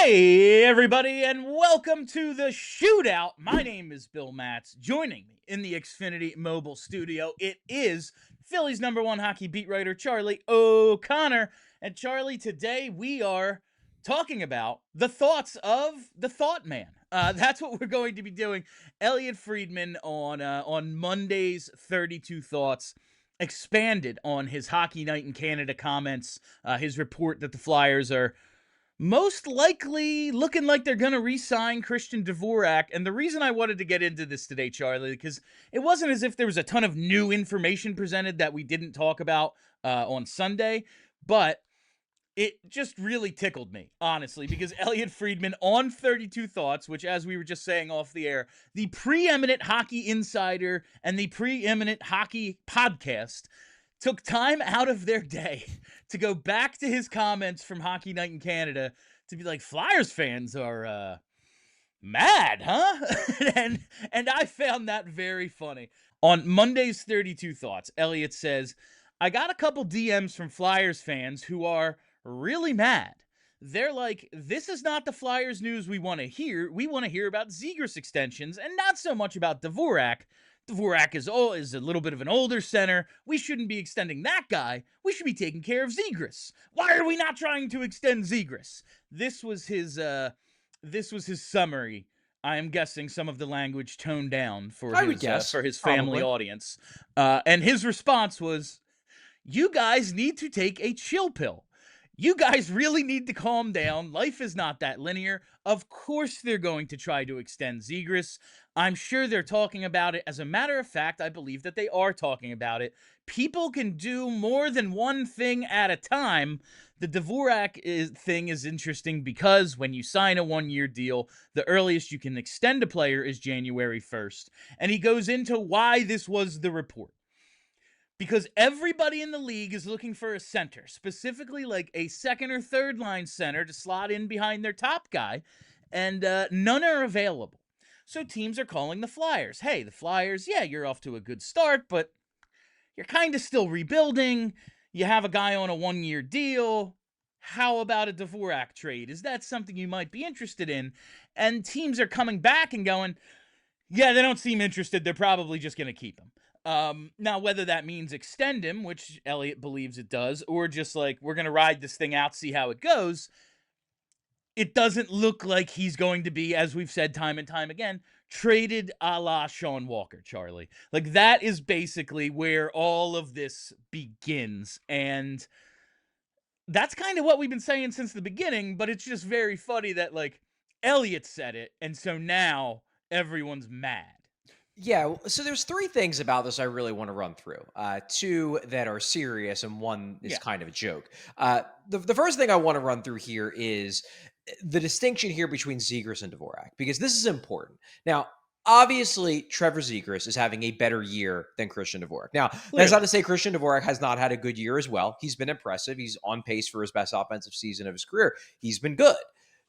Hey, everybody, and welcome to the Shootout. My name is Bill Matz. Joining me in the Xfinity Mobile Studio, it is Philly's #1 hockey beat writer, Charlie O'Connor. And Charlie, today we are talking about the thoughts of the Thought Man. That's what we're going to be doing. Elliotte Friedman on Monday's 32 Thoughts expanded on his Hockey Night in Canada comments, his report that the Flyers are most likely looking like they're going to re-sign Christian Dvorak. And the reason I wanted to get into this today, Charlie, because it wasn't as if there was a ton of new information presented that we didn't talk about on Sunday, but it just really tickled me, honestly, because Elliotte Friedman on 32 Thoughts, which, as we were just saying off the air, the preeminent hockey insider and the preeminent hockey podcast, took time out of their day to go back to his comments from Hockey Night in Canada to be like, Flyers fans are mad, huh? and I found that very funny. On Monday's 32 Thoughts, Elliotte says, I got a couple DMs from Flyers fans who are really mad. They're like, this is not the Flyers news we want to hear. We want to hear about Zegras extensions and not so much about Dvorak. Dvorak is a little bit of an older center. We shouldn't be extending that guy. We should be taking care of Zegras. Why are we not trying to extend Zegras? This was his summary. I am guessing some of the language toned down for his family audience. And his response was, you guys need to take a chill pill. You guys really need to calm down. Life is not that linear. Of course they're going to try to extend Zegras. I'm sure they're talking about it. As a matter of fact, I believe that they are talking about it. People can do more than one thing at a time. The Dvorak thing is interesting because when you sign a one-year deal, the earliest you can extend a player is January 1st. And he goes into why this was the report. Because everybody in the league is looking for a center, specifically like a second or third line center to slot in behind their top guy, and none are available. So teams are calling the Flyers. Hey, the Flyers, yeah, you're off to a good start, but you're kind of still rebuilding. You have a guy on a one-year deal. How about a Dvorak trade? Is that something you might be interested in? And teams are coming back and going, yeah, they don't seem interested. They're probably just going to keep him. Now, whether that means extend him, which Elliotte believes it does, or just like, we're going to ride this thing out, see how it goes, it doesn't look like he's going to be, as we've said time and time again, traded a la Sean Walker, Charlie. Like, that is basically where all of this begins. And that's kind of what we've been saying since the beginning, but it's just very funny that, like, Elliotte said it, and so now everyone's mad. Yeah, so there's three things about this I really want to run through. Two that are serious, and one is Yeah. kind of a joke. The first thing I want to run through here is the distinction here between Zegras and Dvorak, because this is important. Now, obviously, Trevor Zegras is having a better year than Christian Dvorak. Now, that's not to say Christian Dvorak has not had a good year as well. He's been impressive. He's on pace for his best offensive season of his career. He's been good.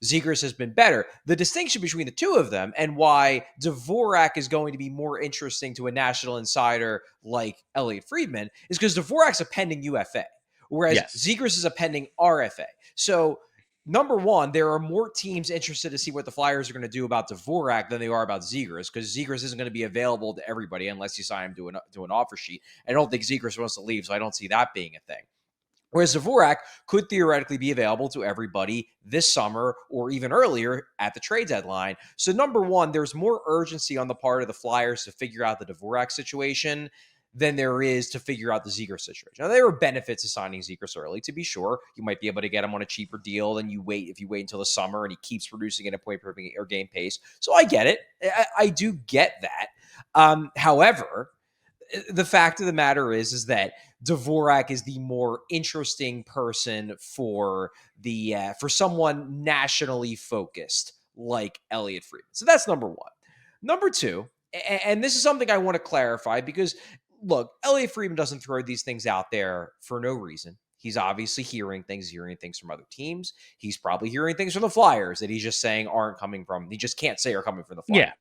Zegras has been better. The distinction between the two of them and why Dvorak is going to be more interesting to a national insider like Elliotte Friedman is because Dvorak's a pending UFA, whereas Zegras is a pending RFA. So, number one, there are more teams interested to see what the Flyers are going to do about Dvorak than they are about Zegras, because Zegras isn't going to be available to everybody unless you sign him to an offer sheet. I don't think Zegras wants to leave, so I don't see that being a thing. Whereas Dvorak could theoretically be available to everybody this summer or even earlier at the trade deadline. So number one, there's more urgency on the part of the Flyers to figure out the Dvorak situation than there is to figure out the Zegras situation. Now, there are benefits to signing Zegras early, to be sure. You might be able to get him on a cheaper deal than you wait if you wait until the summer and he keeps producing at a point per game pace. So I get it. I do get that. However, the fact of the matter is that Dvorak is the more interesting person for someone nationally focused like Elliotte Friedman. So that's number one. Number two, and this is something I want to clarify because, look, Elliotte Friedman doesn't throw these things out there for no reason. He's obviously hearing things from other teams. He's probably hearing things from the Flyers that he's just saying aren't coming from, he just can't say are coming from the Flyers. Yeah.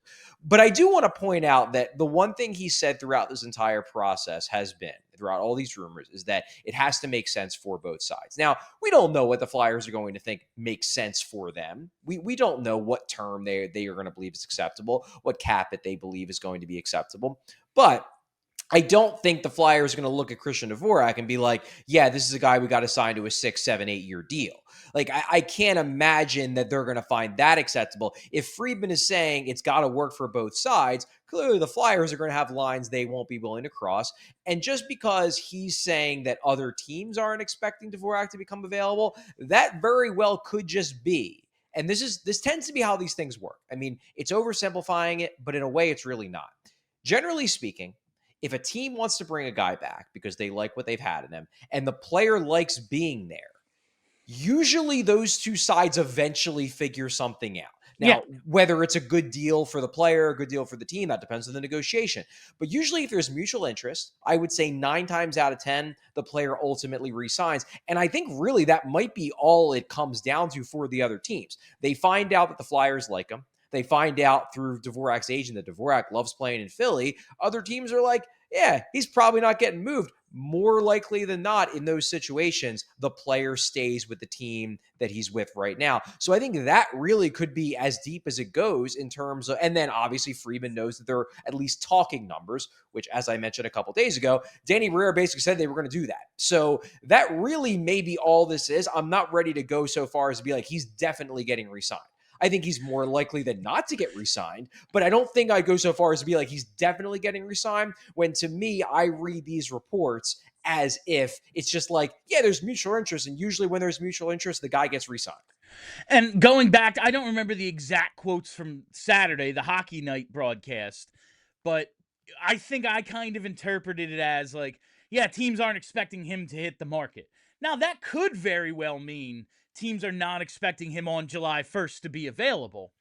But I do want to point out that the one thing he said throughout this entire process has been, throughout all these rumors, is that it has to make sense for both sides. Now, we don't know what the Flyers are going to think makes sense for them. We don't know what term they are going to believe is acceptable, what cap it they believe is going to be acceptable. But I don't think the Flyers are going to look at Christian Dvorak and be like, yeah, this is a guy we got to sign to a 6, 7, 8-year deal. Like, I can't imagine that they're going to find that acceptable. If Friedman is saying it's got to work for both sides, clearly the Flyers are going to have lines they won't be willing to cross. And just because he's saying that other teams aren't expecting Dvorak to become available, that very well could just be. And this tends to be how these things work. I mean, it's oversimplifying it, but in a way, it's really not. Generally speaking, if a team wants to bring a guy back because they like what they've had in him and the player likes being there, usually those two sides eventually figure something out. Now, whether it's a good deal for the player, a good deal for the team, that depends on the negotiation. But usually if there's mutual interest, I would say 9 times out of 10, the player ultimately re-signs. And I think really that might be all it comes down to for the other teams. They find out that the Flyers like him. They find out through Dvorak's agent that Dvorak loves playing in Philly. Other teams are like, yeah, he's probably not getting moved. More likely than not, in those situations, the player stays with the team that he's with right now. So I think that really could be as deep as it goes in terms of, and then obviously Friedman knows that they're at least talking numbers, which, as I mentioned a couple days ago, Danny Briere basically said they were going to do that. So that really may be all this is. I'm not ready to go so far as to be like, he's definitely getting re-signed. I think he's more likely than not to get re-signed, but I don't think I go so far as to be like he's definitely getting re-signed, when to me, I read these reports as if it's just like, yeah, there's mutual interest, and usually when there's mutual interest, the guy gets re-signed. And going back, I don't remember the exact quotes from Saturday, the hockey night broadcast, but I think I kind of interpreted it as like, yeah, teams aren't expecting him to hit the market. Now, that could very well mean teams are not expecting him on July 1st to be available.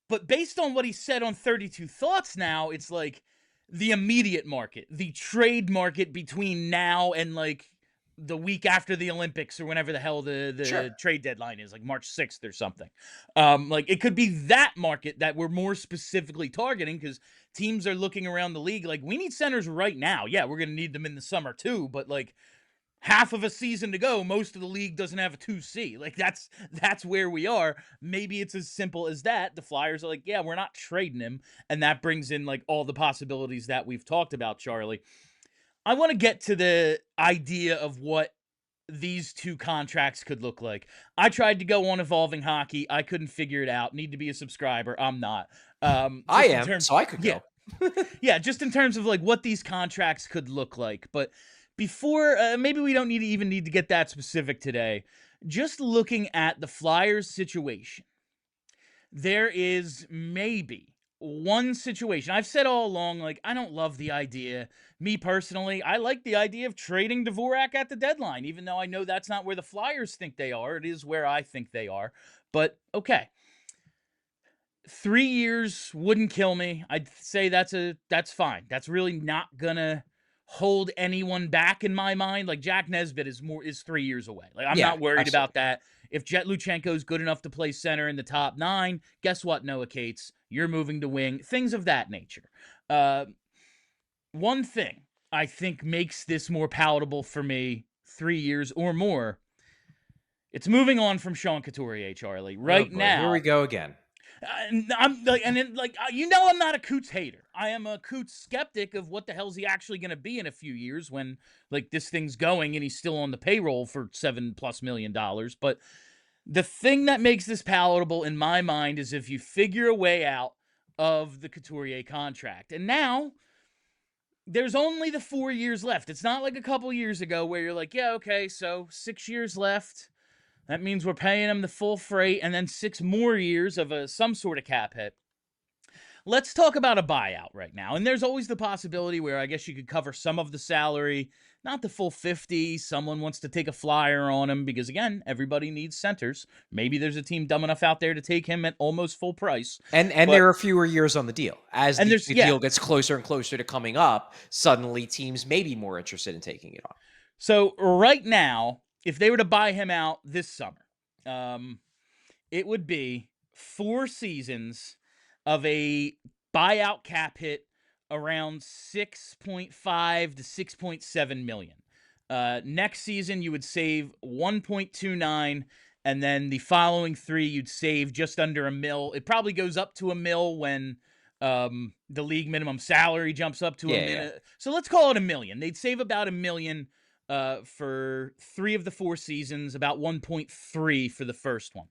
But based on what he said on 32 Thoughts now, it's like the immediate market, the trade market between now and like the week after the Olympics or whenever the hell the trade deadline is, like March 6th or something. Like it could be that market that we're more specifically targeting, because teams are looking around the league like, we need centers right now. Yeah, we're going to need them in the summer too, but like half of a season to go, most of the league doesn't have a 2C. Like that's where we are. Maybe it's as simple as that. The Flyers are like, yeah, we're not trading him, and that brings in like all the possibilities that we've talked about, Charlie. I want to get to the idea of what these two contracts could look like. I tried to go on Evolving Hockey. I couldn't figure it out. Need to be a subscriber. I'm not. I am, so I could go. Yeah, just in terms of like what these contracts could look like. But before, maybe we don't even need to get that specific today. Just looking at the Flyers situation, there is maybe one situation. I've said all along, like, I don't love the idea. Me personally, I like the idea of trading Dvorak at the deadline, even though I know that's not where the Flyers think they are. It is where I think they are. But, okay. 3 years wouldn't kill me. I'd say that's fine. That's really not gonna hold anyone back in my mind. Like, Jack Nesbitt is 3 years away. Like, I'm not worried about that. If Jet Luchenko is good enough to play center in the top 9, guess what, Noah Cates? You're moving to wing. Things of that nature. One thing I think makes this more palatable for me, 3 years or more, it's moving on from Sean Couturier, Charlie. Right now. Here we go again. I'm like, you know, I'm not a Coots hater. I am a Coots skeptic of what the hell's he actually going to be in a few years when like this thing's going and he's still on the payroll for $7+ million. But the thing that makes this palatable in my mind is if you figure a way out of the Couturier contract. And now there's only the 4 years left. It's not like a couple years ago where you're like, yeah, okay, so 6 years left. That means we're paying him the full freight and then 6 more years of some sort of cap hit. Let's talk about a buyout right now. And there's always the possibility where I guess you could cover some of the salary, not the full 50. Someone wants to take a flyer on him because, again, everybody needs centers. Maybe there's a team dumb enough out there to take him at almost full price. And there are fewer years on the deal. As the deal gets closer and closer to coming up, suddenly teams may be more interested in taking it on. So right now, if they were to buy him out this summer, it would be 4 seasons of a buyout cap hit around 6.5 to 6.7 million. Next season, you would save 1.29, and then the following 3, you'd save just under a mil. It probably goes up to a mil when the league minimum salary jumps up to a Yeah, yeah. minute. So let's call it a million. They'd save about a million for 3 of the 4 seasons, about 1.3 for the first one.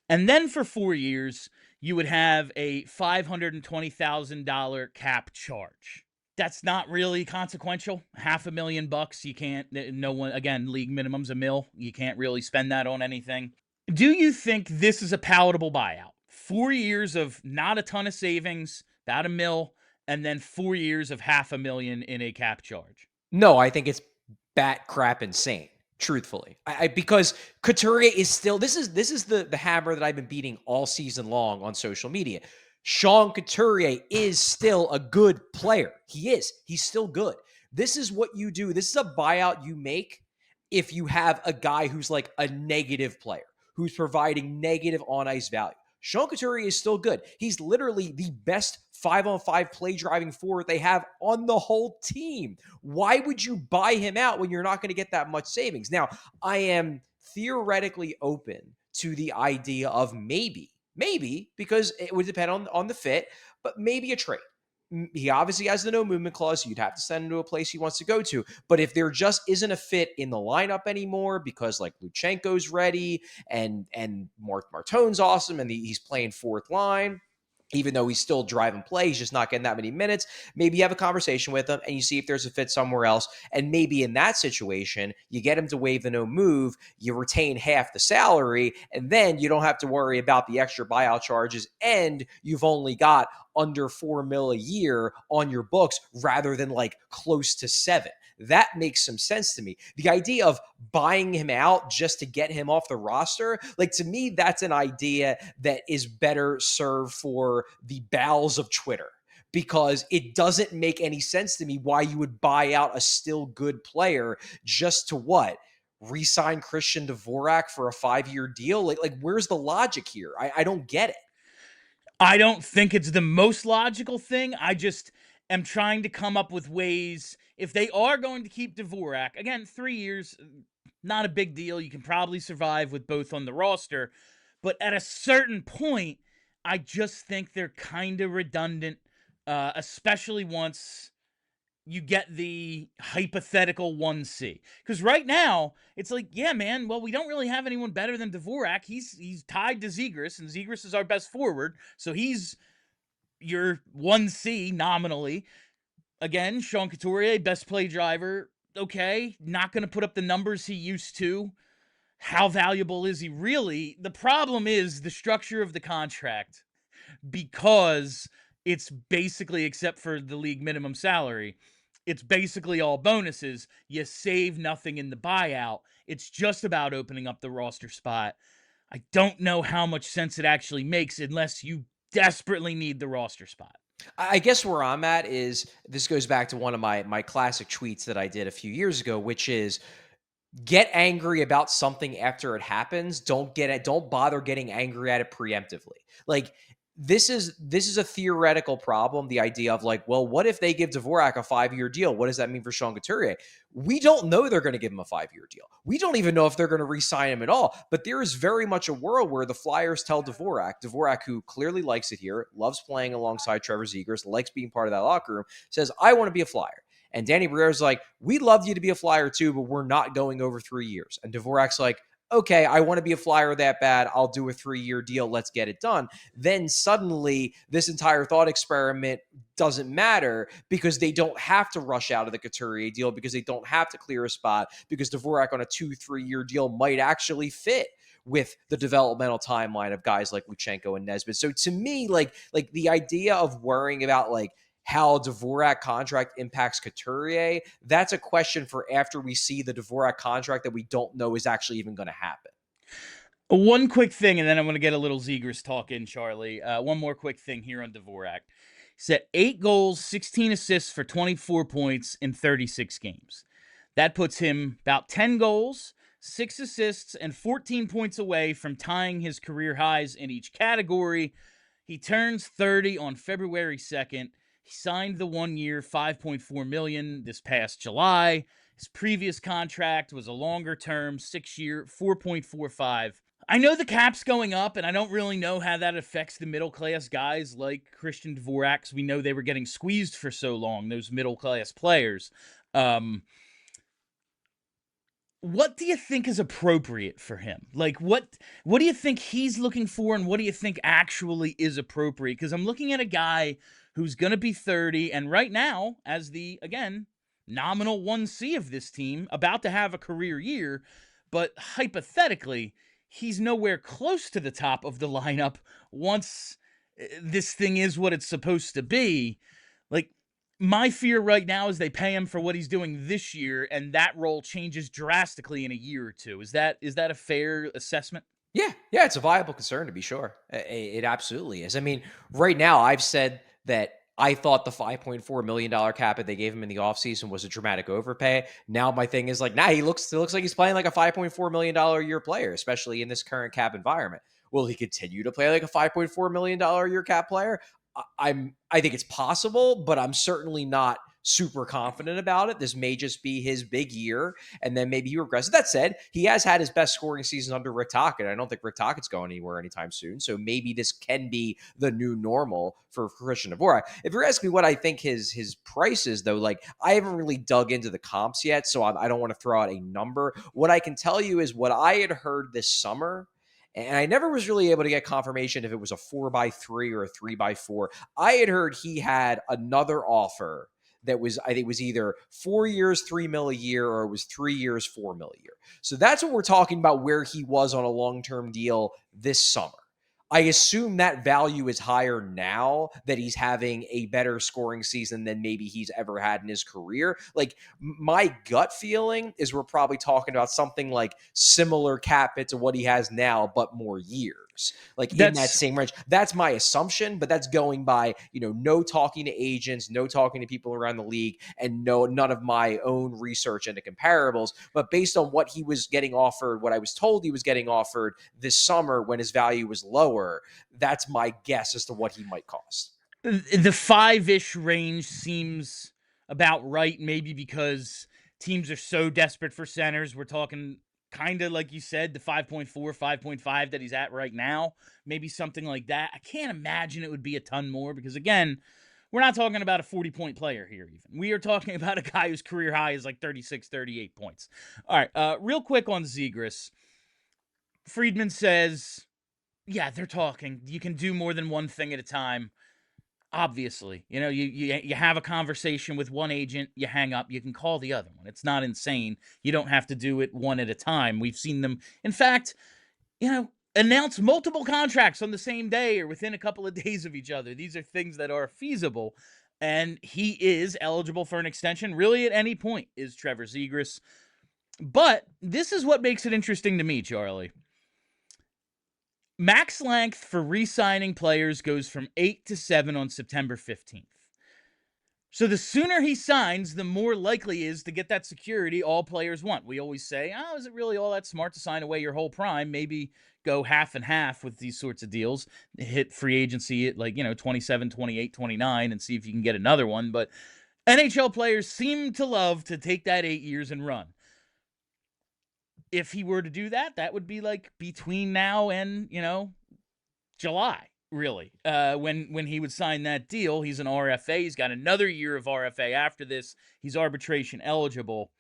And then for 4 years, you would have a $520,000 cap charge. That's not really consequential. $500,000. You can't, no one, again, league minimum's a mil. You can't really spend that on anything. Do you think this is a palatable buyout? 4 years of not a ton of savings, about a mil, and then 4 years of $500,000 in a cap charge. No, I think it's bat crap insane. Truthfully, because Couturier is still this is the hammer that I've been beating all season long on social media. Sean Couturier is still a good player. He is. He's still good. This is what you do. This is a buyout you make if you have a guy who's like a negative player, who's providing negative on ice value. Sean Couturier is still good. He's literally the best 5-on-5 play driving forward they have on the whole team. Why would you buy him out when you're not going to get that much savings? Now, I am theoretically open to the idea of maybe, because it would depend on the fit, but maybe a trade. He obviously has the no movement clause, so you'd have to send him to a place he wants to go to. But if there just isn't a fit in the lineup anymore because like Luchenko's ready and Martone's awesome and he's playing fourth line, even though he's still driving play, he's just not getting that many minutes. Maybe you have a conversation with him and you see if there's a fit somewhere else. And maybe in that situation, you get him to waive the no move, you retain half the salary, and then you don't have to worry about the extra buyout charges, and you've only got under $4 million a year on your books rather than like close to $7 million. That makes some sense to me. The idea of buying him out just to get him off the roster, like to me, that's an idea that is better served for the bowels of Twitter, because it doesn't make any sense to me why you would buy out a still good player just to what? Re-sign Christian Dvorak for a 5-year deal? Like where's the logic here? I don't get it. I don't think it's the most logical thing. I just am trying to come up with ways, if they are going to keep Dvorak, again, 3 years, not a big deal. You can probably survive with both on the roster. But at a certain point, I just think they're kind of redundant, especially once you get the hypothetical 1C. Because right now, it's like, yeah, man, well, we don't really have anyone better than Dvorak. He's tied to Zegras, and Zegras is our best forward, so he's your 1C nominally. Again, Sean Couturier, best play driver. Okay, not going to put up the numbers he used to. How valuable is he really? The problem is the structure of the contract, because it's basically, except for the league minimum salary, it's basically all bonuses. You save nothing in the buyout. It's just about opening up the roster spot. I don't know how much sense it actually makes unless you desperately need the roster spot. I guess where I'm at is, this goes back to one of my classic tweets that I did a few years ago, which is get angry about something after it happens. Don't bother getting angry at it preemptively. Like this is a theoretical problem. The idea of like, well, what if they give Dvorak a 5-year deal? What does that mean for Sean Couturier? We don't know they're going to give him a 5-year deal. We don't even know if they're going to re-sign him at all. But there is very much a world where the Flyers tell Dvorak, who clearly likes it here, loves playing alongside Trevor Zegras, likes being part of that locker room, says, I want to be a Flyer. And Danny Brière's like, we'd love you to be a Flyer too, but we're not going over 3 years. And Dvorak's like, okay, I want to be a Flyer that bad. I'll do a 3-year deal. Let's get it done. Then suddenly this entire thought experiment doesn't matter, because they don't have to rush out of the Couturier deal, because they don't have to clear a spot, because Dvorak on a 2-3 year deal might actually fit with the developmental timeline of guys like Luchenko and Nesbitt. So to me, like the idea of worrying about like how Dvorak contract impacts Couturier, that's a question for after we see the Dvorak contract that we don't know is actually even going to happen. One quick thing, and then I'm going to get a little Zegras talk in, Charlie. One more quick thing here on Dvorak. He's at 8 goals, 16 assists for 24 points in 36 games. That puts him about 10 goals, 6 assists, and 14 points away from tying his career highs in each category. He turns 30 on February 2nd. He signed the 1-year, $5.4 million this past July. His previous contract was a longer term, 6-year, $4.45. I know the cap's going up, and I don't really know how that affects the middle-class guys like Christian Dvorak, 'cause we know they were getting squeezed for so long, those middle-class players. What do you think is appropriate for him? Like, what do you think he's looking for, and what do you think actually is appropriate? Because I'm looking at a guy who's going to be 30, and right now, as the, again, nominal 1C of this team, about to have a career year, but hypothetically, he's nowhere close to the top of the lineup once this thing is what it's supposed to be. Like, my fear right now is they pay him for what he's doing this year, and that role changes drastically in a year or two. Is that a fair assessment? Yeah, yeah, it's a viable concern to be sure. It absolutely is. I mean, right now I've said that I thought the $5.4 million cap that they gave him in the offseason was a dramatic overpay. Now my thing is like, nah, he looks like he's playing like a $5.4 million a year player, especially in this current cap environment. Will he continue to play like a $5.4 million a year cap player? I think it's possible, but I'm certainly not super confident about it. This may just be his big year, and then maybe he regresses. That said, he has had his best scoring season under Rick Tocchet. I don't think Rick Tocchet's going anywhere anytime soon, so maybe this can be the new normal for Christian Dvorak. If you're asking me what I think his price is, though, like I haven't really dug into the comps yet, so I don't want to throw out a number. What I can tell you is what I had heard this summer. And I never was really able to get confirmation if it was a 4x3 or a 3x4. I had heard he had another offer that was, I think, was either 4 years, $3 million a year, or it was 3 years, $4 million a year. So that's what we're talking about, where he was on a long-term deal this summer. I assume that value is higher now that he's having a better scoring season than maybe he's ever had in his career. Like, my gut feeling is we're probably talking about something like similar cap hit to what he has now, but more years, like in that same range. That's my assumption, but that's going by, no talking to agents, no talking to people around the league, and none of my own research into comparables. But based on what he was getting offered, what I was told he was getting offered this summer when his value was lower, that's my guess as to what he might cost. The 5-ish range seems about right, maybe because teams are so desperate for centers. We're talking kind of like you said, the 5.4, 5.5 that he's at right now, maybe something like that. I can't imagine it would be a ton more because, again, we're not talking about a 40-point player here even. We are talking about a guy whose career high is like 36, 38 points. All right, real quick on Zegras. Friedman says, yeah, they're talking. You can do more than one thing at a time. Obviously, you have a conversation with one agent, you hang up, you can call the other one. It's not insane. You don't have to do it one at a time. We've seen them, in fact, announce multiple contracts on the same day or within a couple of days of each other. These are things that are feasible, and he is eligible for an extension really at any point, is Trevor Zegras. But this is what makes it interesting to me, Charlie. Max length for re-signing players goes from 8 to 7 on September 15th. So the sooner he signs, the more likely he is to get that security all players want. We always say, is it really all that smart to sign away your whole prime? Maybe go half and half with these sorts of deals. Hit free agency at 27, 28, 29 and see if you can get another one. But NHL players seem to love to take that 8 years and run. If he were to do that, that would be like between now and, July, really. When he would sign that deal, he's an RFA. He's got another year of RFA after this. He's arbitration eligible.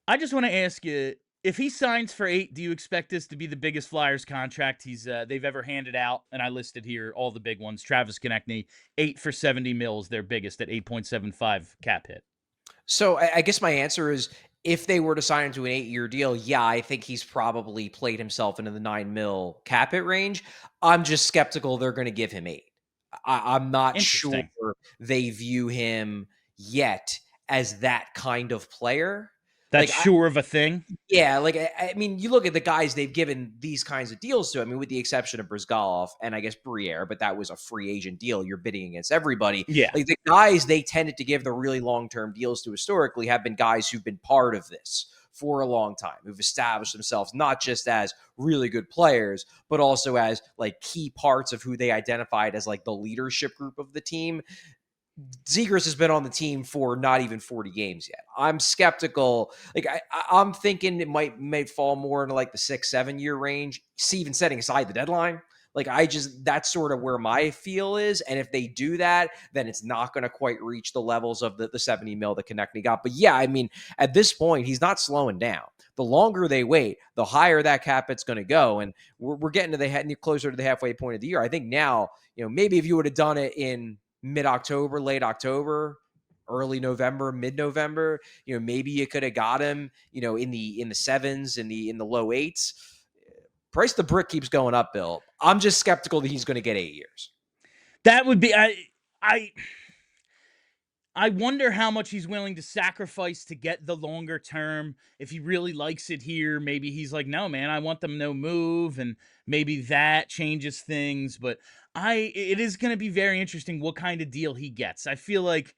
I just want to ask you, if he signs for 8, do you expect this to be the biggest Flyers contract they've ever handed out? And I listed here all the big ones. Travis Konechny, 8 for $70 million, their biggest at 8.75 cap hit. So I guess my answer is, if they were to sign him to an 8-year deal, yeah, I think he's probably played himself into the $9 million cap hit range. I'm just skeptical they're going to give him 8. I'm not sure they view him yet as that kind of player. That's sure of a thing. Yeah, like I mean, you look at the guys they've given these kinds of deals to. I mean, with the exception of Brizgalov and I guess Briere, but that was a free agent deal. You're bidding against everybody. Yeah. Like the guys they tended to give the really long-term deals to historically have been guys who've been part of this for a long time, who've established themselves not just as really good players, but also as like key parts of who they identified as like the leadership group of the team. Zegras has been on the team for not even 40 games yet. I'm skeptical. Like I'm thinking it might fall more into like the 6-7 year range. Even setting aside the deadline. Like that's sort of where my feel is. And if they do that, then it's not going to quite reach the levels of the 70 mil that Konechny got. But yeah, I mean, at this point, he's not slowing down. The longer they wait, the higher that cap it's going to go. And we're getting to closer to the halfway point of the year. I think now, maybe if you would have done it in mid-October, late October, early November, mid-November, maybe you could have got him, in the sevens, in the low eights. Price the brick keeps going up, Bill. I'm just skeptical that he's going to get 8 years. That would be I wonder how much he's willing to sacrifice to get the longer term. If he really likes it here, maybe he's like, no, man, I want them no move, and maybe that changes things. But it is going to be very interesting what kind of deal he gets. I feel like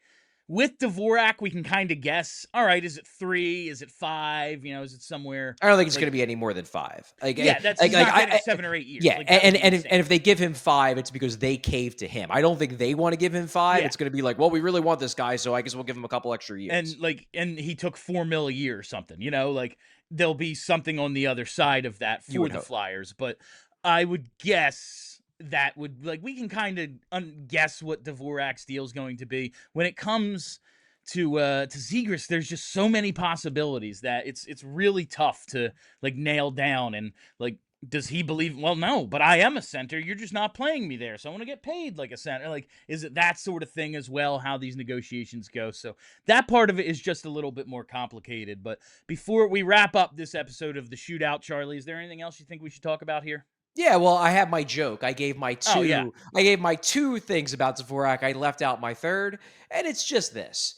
with Dvorak, we can kind of guess. All right, is it 3? Is it 5? Is it somewhere? I don't think it's going to be any more than 5. That's he's not getting 7 or 8 years. Yeah, and if they give him 5, it's because they cave to him. I don't think they want to give him 5. Yeah. It's going to be like, well, we really want this guy, so I guess we'll give him a couple extra years. And he took $4 million a year or something. Like there'll be something on the other side of that for the Flyers. But I would guess that would, like, we can kind of guess what Dvorak's deal is going to be. When it comes to Zegras, there's just so many possibilities that it's really tough to like nail down. And like, does he believe, well, no, but I am a center, you're just not playing me there, so I want to get paid like a center? Like, is it that sort of thing as well, how these negotiations go? So that part of it is just a little bit more complicated. But before we wrap up this episode of the Shootout, Charlie, is there anything else you think we should talk about here? Yeah, well, I have my joke. I gave my two. I gave my 2 things about Dvorak. I left out my third, and it's just this.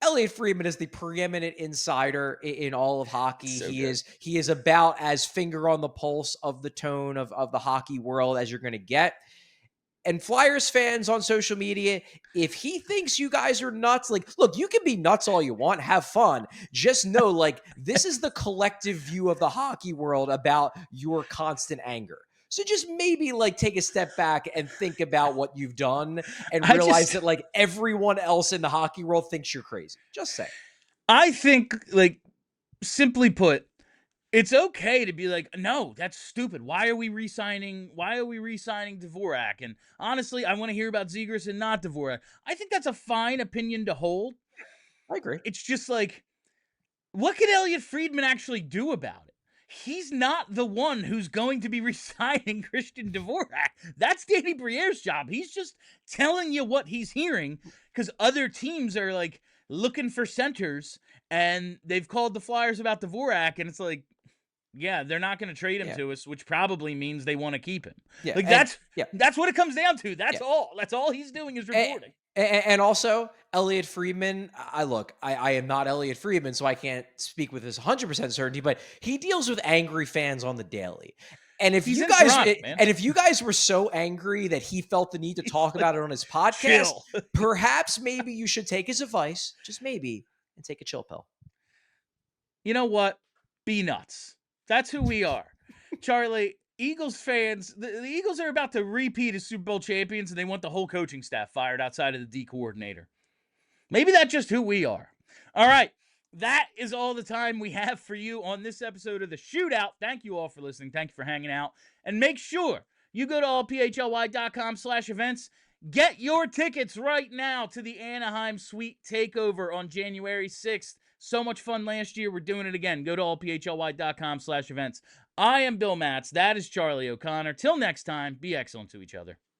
Elliotte Friedman is the preeminent insider in all of hockey. He is about as finger on the pulse of the tone of the hockey world as you're going to get. And Flyers fans on social media, if he thinks you guys are nuts, like, look, you can be nuts all you want, have fun. Just know, like, this is the collective view of the hockey world about your constant anger. So just maybe like take a step back and think about what you've done and realize that like everyone else in the hockey world thinks you're crazy. Just say. I think, like, simply put, it's okay to be like, no, that's stupid. Why are we re-signing Dvorak? And honestly, I want to hear about Zegras and not Dvorak. I think that's a fine opinion to hold. I agree. It's just like, what can Elliotte Friedman actually do about it? He's not the one who's going to be re-signing Christian Dvorak. That's Danny Briere's job. He's just telling you what he's hearing, because other teams are like looking for centers, and they've called the Flyers about Dvorak, and it's like, yeah, they're not going to trade him to us, which probably means they want to keep him. Yeah, like that's what it comes down to. That's all. That's all he's doing is reporting. And also, Elliotte Friedman, I am not Elliotte Friedman, so I can't speak with this 100% certainty, but he deals with angry fans on the daily. And if you guys were so angry that he felt the need to talk about it on his podcast, perhaps maybe you should take his advice, just maybe, and take a chill pill. You know what? Be nuts. That's who we are. Charlie, Eagles fans, the Eagles are about to repeat as Super Bowl champions, and they want the whole coaching staff fired outside of the D coordinator. Maybe that's just who we are. All right. That is all the time we have for you on this episode of The Shootout. Thank you all for listening. Thank you for hanging out. And make sure you go to allphly.com/events. Get your tickets right now to the Anaheim Suite Takeover on January 6th. So much fun last year. We're doing it again. Go to allphly.com/events. I am Bill Matz. That is Charlie O'Connor. Till next time, be excellent to each other.